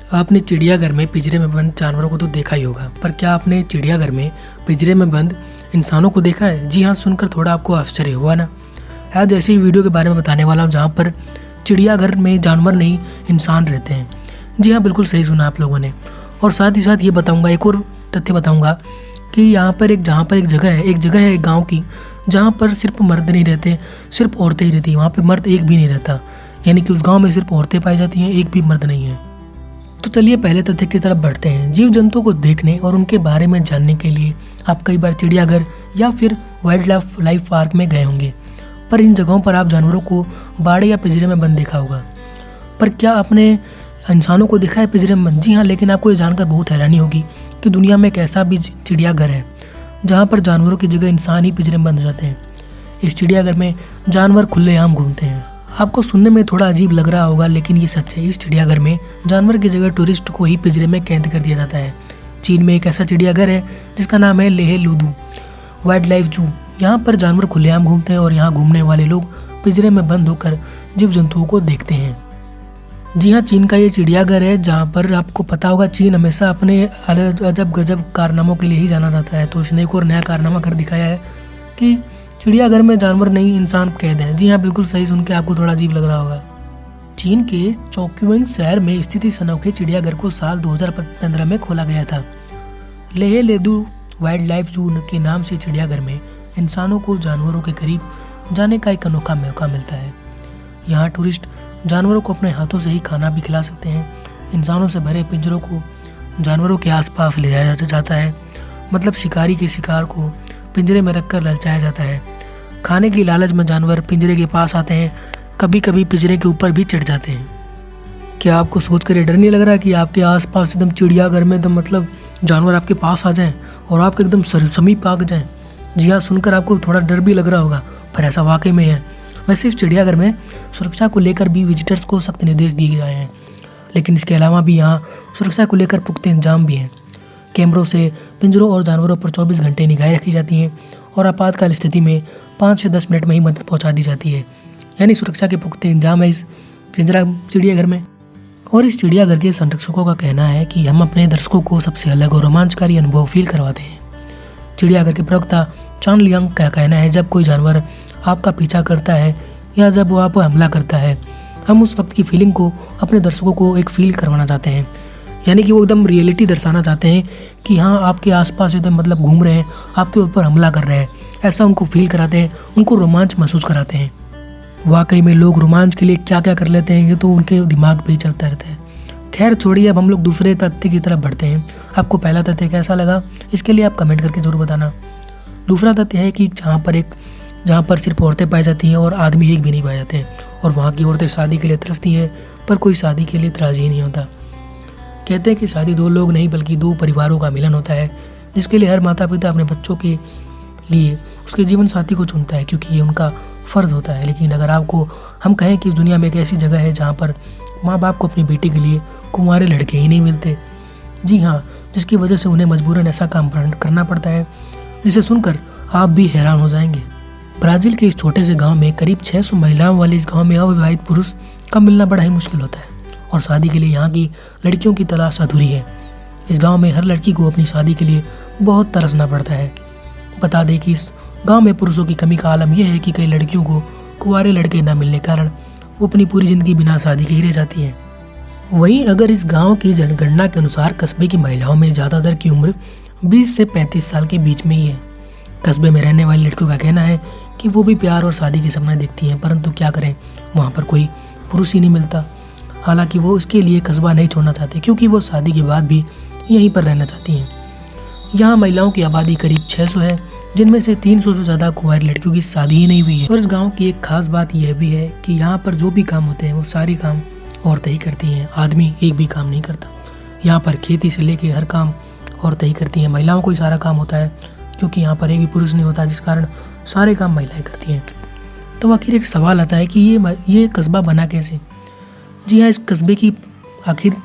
आपने चिड़ियाघर में पिंजरे में बंद जानवरों को तो देखा ही होगा, पर क्या आपने चिड़ियाघर में पिंजरे में बंद इंसानों को देखा है? जी हाँ, सुनकर थोड़ा आपको आश्चर्य हुआ ना। आज ऐसी वीडियो के बारे में बताने वाला हूँ जहाँ पर चिड़ियाघर में जानवर नहीं इंसान रहते हैं। जी हाँ, बिल्कुल सही सुना आप लोगों ने। और साथ ही साथ ये बताऊँगा, एक और तथ्य बताऊँगा कि यहाँ पर एक जगह है एक गाँव की, जहाँ पर सिर्फ मर्द नहीं रहते, सिर्फ औरतें ही रहती हैं। वहाँ पर मर्द एक भी नहीं रहता, यानी कि उस गाँव में सिर्फ औरतें पाई जाती हैं, एक भी मर्द नहीं है। तो चलिए पहले तथ्य की तरफ बढ़ते हैं। जीव जंतुओं को देखने और उनके बारे में जानने के लिए आप कई बार चिड़ियाघर या फिर वाइल्ड लाइफ पार्क में गए होंगे, पर इन जगहों पर आप जानवरों को बाड़े या पिंजरे में बंद देखा होगा। पर क्या आपने इंसानों को देखा है पिंजरे में बंद? जी हाँ, लेकिन आपको ये जानकर बहुत हैरानी होगी कि दुनिया में एक ऐसा भी चिड़ियाघर है जहाँ पर जानवरों की जगह इंसान ही पिंजरे में बंद हो जाते हैं। इस चिड़ियाघर में जानवर खुलेआम घूमते हैं। आपको सुनने में थोड़ा अजीब लग रहा होगा, लेकिन ये सच है। इस चिड़ियाघर में जानवर की जगह टूरिस्ट को ही पिंजरे में कैद कर दिया जाता है। चीन में एक ऐसा चिड़ियाघर है जिसका नाम है लेह लूदू वाइल्ड लाइफ जू। यहाँ पर जानवर खुलेआम घूमते हैं और यहाँ घूमने वाले लोग पिंजरे में बंद होकर जीव जंतुओं को देखते हैं। जी हाँ, चीन का ये चिड़ियाघर है जहाँ पर आपको पता होगा चीन हमेशा अपने अजब गजब कारनामों के लिए ही जाना जाता है। तो इसने एक और नया कारनामा कर दिखाया है कि चिड़ियाघर में जानवर नहीं इंसान कैद हैं। जी हाँ, बिल्कुल सही सुन के आपको थोड़ा अजीब लग रहा होगा। चीन के चौक्यूइंग शहर में स्थित इस अनोखे चिड़ियाघर को साल 2015 में खोला गया था। लेह लूदू वाइल्ड लाइफ जू के नाम से चिड़ियाघर में इंसानों को जानवरों के करीब जाने का एक अनोखा मौका मिलता है। यहाँ टूरिस्ट जानवरों को अपने हाथों से ही खाना भी खिला सकते हैं। इंसानों से भरे पिंजरों को जानवरों के आसपास ले जाया जाता है, मतलब शिकारी के शिकार को पिंजरे में रखकर ललचाया जाता है। खाने की लालच में जानवर पिंजरे के पास आते हैं, कभी कभी पिंजरे के ऊपर भी चढ़ जाते हैं। क्या आपको सोचकर ये डर नहीं लग रहा कि आपके आसपास एकदम चिड़ियाघर में एकदम मतलब जानवर आपके पास आ जाएं और आपके एकदम समीप आ जाएं? जी हाँ, सुनकर आपको थोड़ा डर भी लग रहा होगा, पर ऐसा वाकई में है। वैसे इस चिड़ियाघर में सुरक्षा को लेकर भी विजिटर्स को सख्त निर्देश दिए गए हैं, लेकिन इसके अलावा भी यहाँ सुरक्षा को लेकर पुख्ते इंतजाम भी हैं। कैमरों से पिंजरों और जानवरों पर 24 घंटे निगाहें रखी जाती हैं और आपातकाल स्थिति में 5 से 10 मिनट में ही मदद पहुंचा दी जाती है। यानी सुरक्षा के पुख्ते इंतजाम है इस चिड़ियाघर में। और इस चिड़ियाघर के संरक्षकों का कहना है कि हम अपने दर्शकों को सबसे अलग और रोमांचकारी अनुभव फील करवाते हैं। चिड़ियाघर के प्रवक्ता चान लियांग का कहना है, जब कोई जानवर आपका पीछा करता है या जब वो आप पर हमला करता है, हम उस वक्त की फीलिंग को अपने दर्शकों को एक फील करवाना चाहते हैं। यानी कि वो एकदम रियलिटी दर्शाना चाहते हैं कि हाँ, आपके आसपास एकदम मतलब घूम रहे हैं, आपके ऊपर हमला कर रहे हैं, ऐसा उनको फील कराते हैं, उनको रोमांच महसूस कराते हैं। वाकई में लोग रोमांच के लिए क्या क्या कर लेते हैं, ये तो उनके दिमाग पे ही चलता रहता है। खैर छोड़िए, अब हम लोग दूसरे तथ्य की तरफ बढ़ते हैं। आपको पहला तथ्य कैसा लगा, इसके लिए आप कमेंट करके जरूर बताना। दूसरा तथ्य है कि जहाँ पर सिर्फ औरतें पाई जाती हैं और आदमी एक भी नहीं पाए जाते हैं, और वहाँ की औरतें शादी के लिए तरसती हैं, पर कोई शादी के लिए राजी नहीं होता। कहते हैं कि शादी 2 लोग नहीं बल्कि 2 परिवारों का मिलन होता है, जिसके लिए हर माता पिता अपने बच्चों के लिए उसके जीवन साथी को चुनता है, क्योंकि ये उनका फ़र्ज़ होता है। लेकिन अगर आपको हम कहें कि इस दुनिया में एक ऐसी जगह है जहाँ पर माँ बाप को अपनी बेटी के लिए कुंवारे लड़के ही नहीं मिलते, जी हाँ, जिसकी वजह से उन्हें मजबूरन ऐसा काम करना पड़ता है जिसे सुनकर आप भी हैरान हो जाएंगे। ब्राज़ील के इस छोटे से गांव में करीब 600 महिलाओं वाले इस गांव में अविवाहित पुरुष का मिलना बड़ा ही मुश्किल होता है, और शादी के लिए यहाँ की लड़कियों की तलाश अधूरी है। इस गांव में हर लड़की को अपनी शादी के लिए बहुत तरसना पड़ता है। बता दें कि इस गांव में पुरुषों की कमी का आलम यह है कि कई लड़कियों को कुंवारे लड़के न मिलने के कारण वो अपनी पूरी ज़िंदगी बिना शादी के ही रह जाती हैं। वहीं अगर इस गाँव की जनगणना के अनुसार कस्बे की महिलाओं में ज़्यादातर की उम्र 20 से 35 साल के बीच में ही है। कस्बे में रहने वाली लड़कियों का कहना है कि वो भी प्यार और शादी के सपने देखती हैं, परंतु क्या करें, वहाँ पर कोई पुरुष ही नहीं मिलता। हालांकि वो उसके लिए कस्बा नहीं छोड़ना चाहते, क्योंकि वो शादी के बाद भी यहीं पर रहना चाहती हैं। यहाँ महिलाओं की आबादी करीब 600 है, जिनमें से 300 से ज़्यादा कुंवारी लड़कियों की शादी ही नहीं हुई है। और इस गाँव की एक खास बात यह भी है कि यहाँ पर जो भी काम होते हैं वो सारे काम औरतें ही करती हैं, आदमी एक भी काम नहीं करता। यहाँ पर खेती से लेके हर काम औरतें ही करती हैं, महिलाओं को ही सारा काम होता है, क्योंकि यहाँ पर एक भी पुरुष नहीं होता, जिस कारण सारे काम महिलाएं करती हैं। तो आखिर एक सवाल आता है कि ये कस्बा बना कैसे? जी हाँ, इस कस्बे की आखिर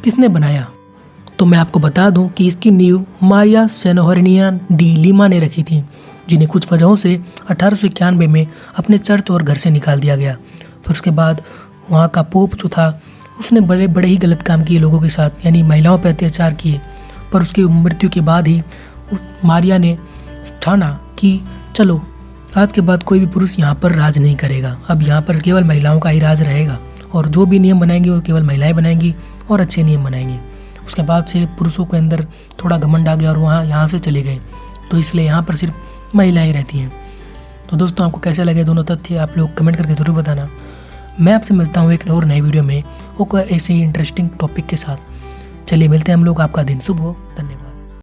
किसने बनाया? तो मैं आपको बता दूं कि इसकी नींव मारिया सेनोहरिनिया डी लीमा ने रखी थी, जिन्हें कुछ वजहों से 1891 में अपने चर्च और घर से निकाल दिया गया। फिर उसके बाद वहाँ का पोप जो था उसने बड़े बड़े ही गलत काम किए लोगों के साथ, यानी महिलाओं पर अत्याचार किए। पर उसकी मृत्यु के बाद ही मारिया ने ठाना कि चलो आज के बाद कोई भी पुरुष यहाँ पर राज नहीं करेगा, अब यहाँ पर केवल महिलाओं का ही राज रहेगा और जो भी नियम बनाएंगे वो केवल महिलाएं बनाएंगी और अच्छे नियम बनाएंगी। उसके बाद से पुरुषों के अंदर थोड़ा घमंड आ गया और यहाँ से चले गए, तो इसलिए यहाँ पर सिर्फ महिलाएं रहती हैं। तो दोस्तों आपको कैसे लगे दोनों तथ्य आप लोग कमेंट करके ज़रूर बताना। मैं आपसे मिलता हूँ एक और नई वीडियो में, वो ऐसे ही इंटरेस्टिंग टॉपिक के साथ। चलिए मिलते हैं हम लोग, आपका दिन शुभ हो। धन्यवाद।